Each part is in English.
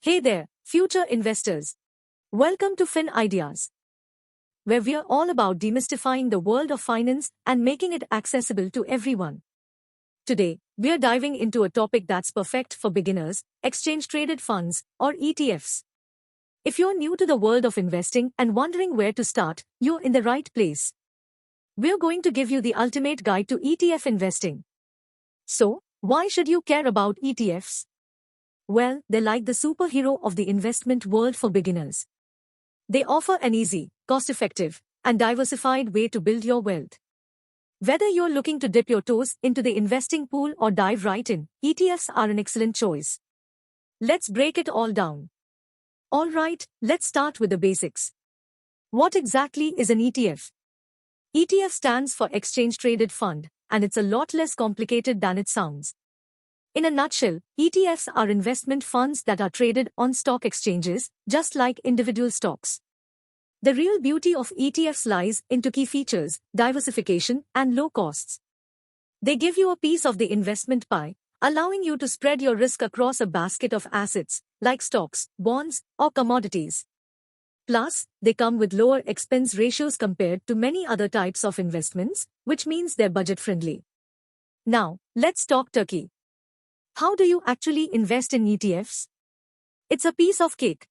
Hey there, future investors. Welcome to Fin Ideas, where we're all about demystifying the world of finance and making it accessible to everyone. Today, we're diving into a topic that's perfect for beginners: exchange-traded funds, or ETFs. If you're new to the world of investing and wondering where to start, you're in the right place. We're going to give you the ultimate guide to ETF investing. So, why should you care about ETFs? Well, they're like the superhero of the investment world for beginners. They offer an easy, cost-effective, and diversified way to build your wealth. Whether you're looking to dip your toes into the investing pool or dive right in, ETFs are an excellent choice. Let's break it all down. Alright, let's start with the basics. What exactly is an ETF? ETF stands for Exchange Traded Fund, and it's a lot less complicated than it sounds. In a nutshell, ETFs are investment funds that are traded on stock exchanges, just like individual stocks. The real beauty of ETFs lies in two key features: diversification and low costs. They give you a piece of the investment pie, allowing you to spread your risk across a basket of assets, like stocks, bonds, or commodities. Plus, they come with lower expense ratios compared to many other types of investments, which means they're budget-friendly. Now, let's talk turkey. How do you actually invest in ETFs? It's a piece of cake.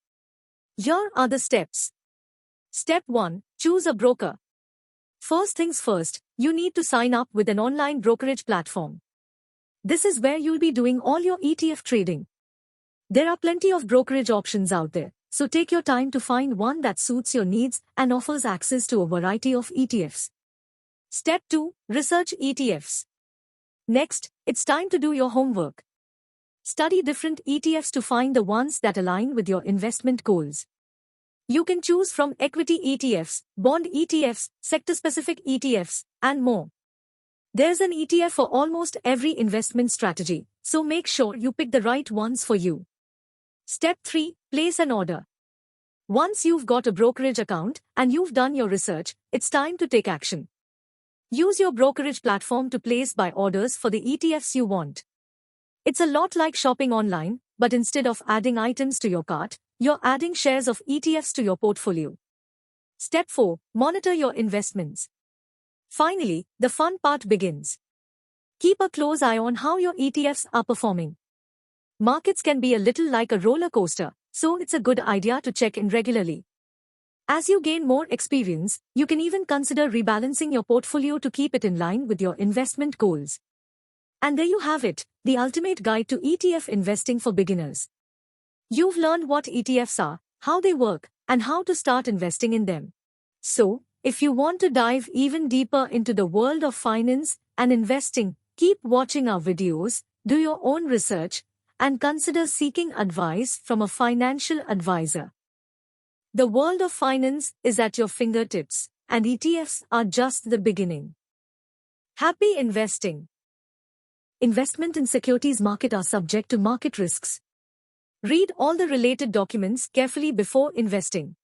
Here are the steps. Step 1. Choose a broker. First things first, you need to sign up with an online brokerage platform. This is where you'll be doing all your ETF trading. There are plenty of brokerage options out there, so take your time to find one that suits your needs and offers access to a variety of ETFs. Step 2. Research ETFs. Next, it's time to do your homework. Study different ETFs to find the ones that align with your investment goals. You can choose from equity ETFs, bond ETFs, sector-specific ETFs, and more. There's an ETF for almost every investment strategy, so make sure you pick the right ones for you. Step 3. Place an order. Once you've got a brokerage account and you've done your research, it's time to take action. Use your brokerage platform to place buy orders for the ETFs you want. It's a lot like shopping online, but instead of adding items to your cart, you're adding shares of ETFs to your portfolio. Step 4. Monitor your investments. Finally, the fun part begins. Keep a close eye on how your ETFs are performing. Markets can be a little like a roller coaster, so it's a good idea to check in regularly. As you gain more experience, you can even consider rebalancing your portfolio to keep it in line with your investment goals. And there you have it, the ultimate guide to ETF investing for beginners. You've learned what ETFs are, how they work, and how to start investing in them. So, if you want to dive even deeper into the world of finance and investing, keep watching our videos, do your own research, and consider seeking advice from a financial advisor. The world of finance is at your fingertips, and ETFs are just the beginning. Happy investing! Investment in securities market are subject to market risks. Read all the related documents carefully before investing.